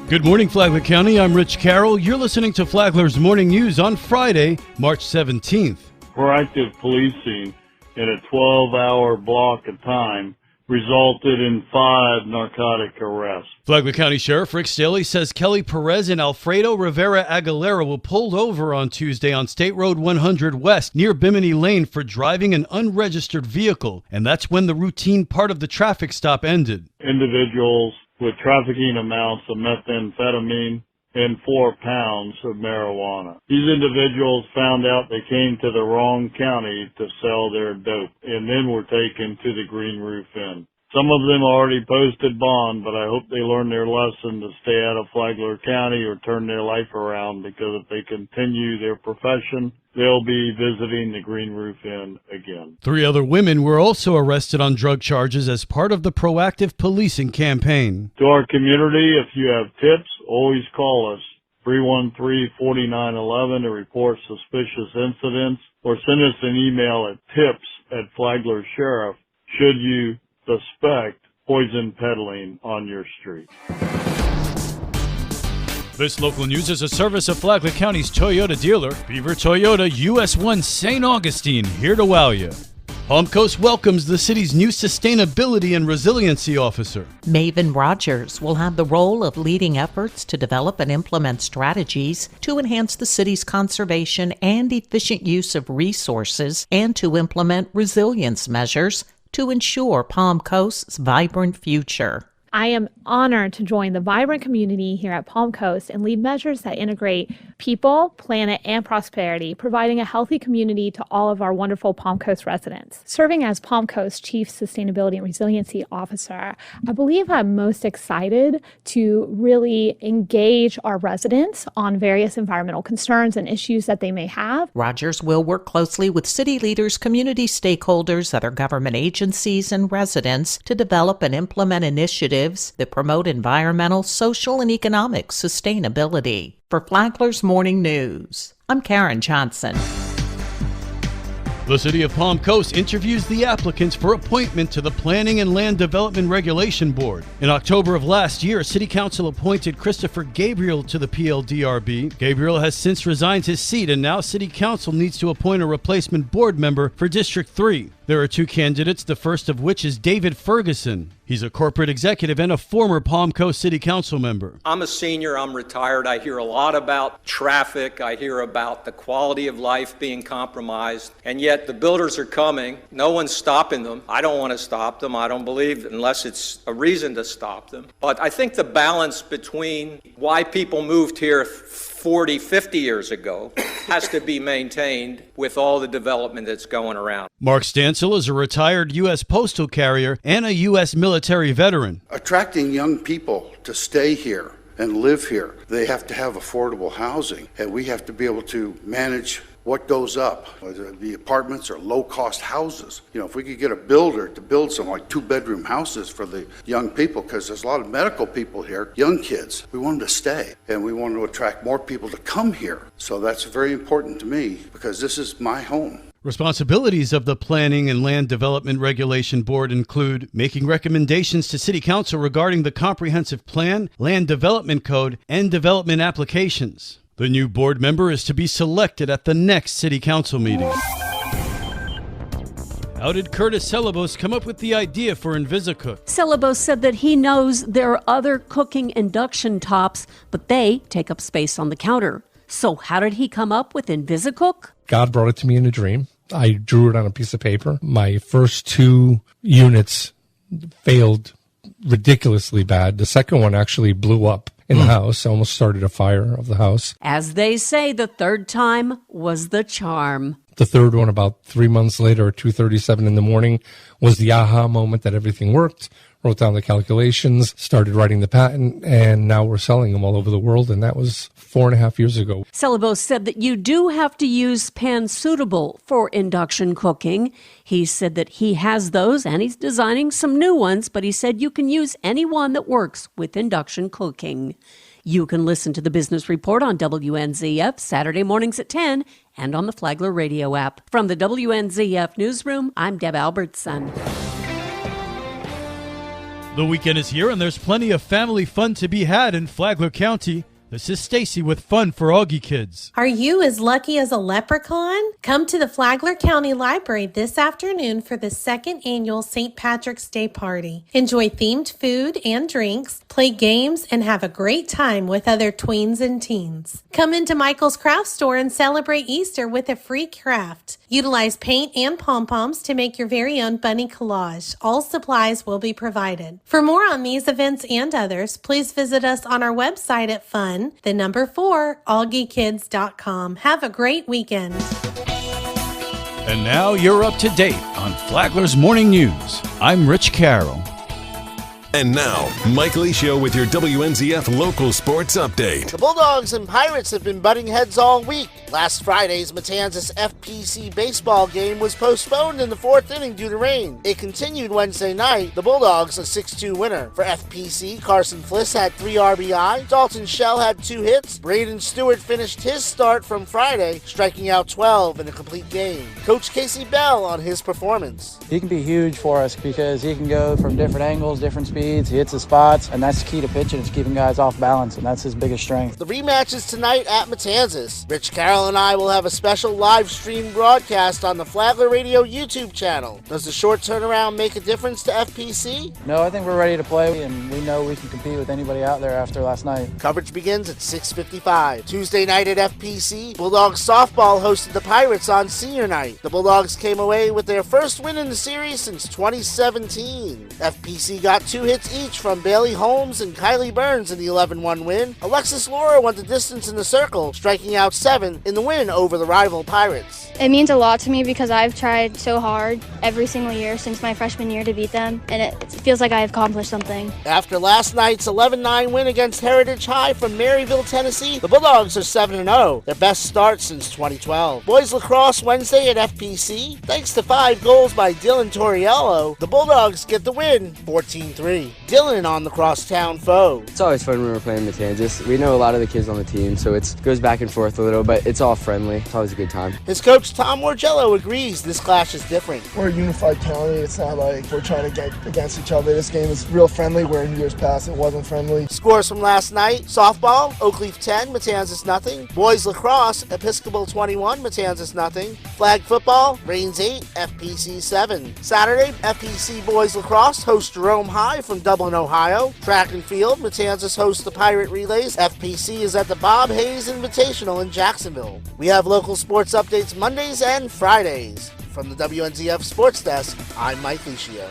Good morning, Flagler County. I'm Rich Carroll. You're listening to Flagler's Morning News on Friday, March 17th. Proactive policing in a 12-hour block of time resulted in 5 narcotic arrests. Flagler County Sheriff Rick Staley says Kelly Perez and Alfredo Rivera Aguilera were pulled over on Tuesday on State Road 100 West near Bimini Lane for driving an unregistered vehicle, and that's when the routine part of the traffic stop ended. Individuals with trafficking amounts of methamphetamine and 4 pounds of marijuana. These individuals found out they came to the wrong county to sell their dope and then were taken to the Green Roof Inn. Some of them already posted bond, but I hope they learn their lesson to stay out of Flagler County or turn their life around, because if they continue their profession, they'll be visiting the Green Roof Inn again. 3 other women were also arrested on drug charges as part of the proactive policing campaign. To our community, if you have tips, always call us 313-4911 to report suspicious incidents, or send us an email at tips@Flagler Sheriff should you suspect poison peddling on your street. This local news is a service of Flagler County's Toyota dealer, Beaver Toyota US 1 St. Augustine, here to wow you. Palm Coast welcomes the city's new Sustainability and Resiliency Officer. Maven Rogers will have the role of leading efforts to develop and implement strategies to enhance the city's conservation and efficient use of resources, and to implement resilience measures to ensure Palm Coast's vibrant future. I am honored to join the vibrant community here at Palm Coast and lead measures that integrate people, planet, and prosperity, providing a healthy community to all of our wonderful Palm Coast residents. Serving as Palm Coast Chief Sustainability and Resiliency Officer, I believe I'm most excited to really engage our residents on various environmental concerns and issues that they may have. Rogers will work closely with city leaders, community stakeholders, other government agencies, and residents to develop and implement initiatives that promote environmental, social, and economic sustainability. For Flagler's Morning News, I'm Karen Johnson. The City of Palm Coast interviews the applicants for appointment to the Planning and Land Development Regulation Board. In October of last year, City Council appointed Christopher Gabriel to the PLDRB. Gabriel has since resigned his seat, and now City Council needs to appoint a replacement board member for District 3. There are 2 candidates, the first of which is David Ferguson. He's a corporate executive and a former Palm Coast City Council member. I'm a senior, I'm retired. I hear a lot about traffic. I hear about the quality of life being compromised. And yet the builders are coming. No one's stopping them. I don't want to stop them. I don't believe, unless it's a reason to stop them. But I think the balance between why people moved here 40, 50 years ago has to be maintained with all the development that's going around. Mark Stansel is a retired U.S. postal carrier and a U.S. military veteran. Attracting young people to stay here and live here, they have to have affordable housing, and we have to be able to manage what goes up, whether it be apartments or low-cost houses. You know, if we could get a builder to build some like 2-bedroom houses for the young people, because there's a lot of medical people here, young kids, we want them to stay, and we want to attract more people to come here. So that's very important to me, because this is my home. Responsibilities of the Planning and Land Development Regulation Board include making recommendations to City Council regarding the Comprehensive Plan, Land Development Code, and development applications. The new board member is to be selected at the next City Council meeting. How did Curtis Celebos come up with the idea for InvisiCook? Celebos said that he knows there are other cooking induction tops, but they take up space on the counter. So how did he come up with InvisiCook? God brought it to me in a dream. I drew it on a piece of paper. My first 2 units failed ridiculously bad. The second one actually blew up in the house. I almost started a fire of the house. As they say, the third time was the charm. The third one, about 3 months later, at 2:37 in the morning, was the aha moment that everything worked. Wrote down the calculations, started writing the patent, and now we're selling them all over the world, and that was 4.5 years ago. Celebos said that you do have to use pans suitable for induction cooking. He said that he has those, and he's designing some new ones, but he said you can use any one that works with induction cooking. You can listen to the Business Report on WNZF Saturday mornings at 10 and on the Flagler radio app. From the WNZF Newsroom, I'm Deb Albertson. The weekend is here and there's plenty of family fun to be had in Flagler County. This is Stacy with Fun for Augie Kids. Are you as lucky as a leprechaun? Come to the Flagler County Library this afternoon for the second annual St. Patrick's Day Party. Enjoy themed food and drinks, play games, and have a great time with other tweens and teens. Come into Michael's Craft Store and celebrate Easter with a free craft. Utilize paint and pom-poms to make your very own bunny collage. All supplies will be provided. For more on these events and others, please visit us on our website at AugieKids.com. Have a great weekend. And now you're up to date on Flagler's Morning News. I'm Rich Carroll. And now, Mike Licio with your WNZF local sports update. The Bulldogs and Pirates have been butting heads all week. Last Friday's Matanzas FPC baseball game was postponed in the fourth inning due to rain. It continued Wednesday night. The Bulldogs a 6-2 winner. For FPC, Carson Fliss had 3 RBI. Dalton Shell had 2 hits. Braden Stewart finished his start from Friday, striking out 12 in a complete game. Coach Casey Bell on his performance. He can be huge for us because he can go from different angles, different speeds. He hits the spots, and that's the key to pitching, is keeping guys off balance, and that's his biggest strength. The rematch is tonight at Matanzas. Rich Carroll and I will have a special live stream broadcast on the Flagler Radio YouTube channel. Does the short turnaround make a difference to FPC? No, I think we're ready to play, and we know we can compete with anybody out there after last night. Coverage begins at 6:55. Tuesday night at FPC, Bulldogs softball hosted the Pirates on senior night. The Bulldogs came away with their first win in the series since 2017. FPC got 2 hits each from Bailey Holmes and Kylie Burns in the 11-1 win. Alexis Laura went the distance in the circle, striking out 7 in the win over the rival Pirates. It means a lot to me because I've tried so hard every single year since my freshman year to beat them, and it feels like I've accomplished something. After last night's 11-9 win against Heritage High from Maryville, Tennessee, the Bulldogs are 7-0, their best start since 2012. Boys lacrosse Wednesday at FPC. Thanks to 5 goals by Dylan Torriello, the Bulldogs get the win 14-3. Dylan on the crosstown foe. It's always fun when we're playing Matanzas. We know a lot of the kids on the team, so it goes back and forth a little, but it's all friendly. It's always a good time. His coach Tom Morgello agrees this clash is different. We're a unified county. It's not like we're trying to get against each other. This game is real friendly, where in years past it wasn't friendly. Scores from last night: softball, Oakleaf 10, Matanzas nothing. Boys lacrosse, Episcopal 21, Matanzas nothing. Flag football, Rains 8, FPC 7. Saturday, FPC boys lacrosse host Jerome High from Dublin, Ohio. Track and field, Matanzas hosts the Pirate Relays. FPC is at the Bob Hayes Invitational in Jacksonville. We have local sports updates Mondays and Fridays. From the WNZF Sports Desk, I'm Mike Licio.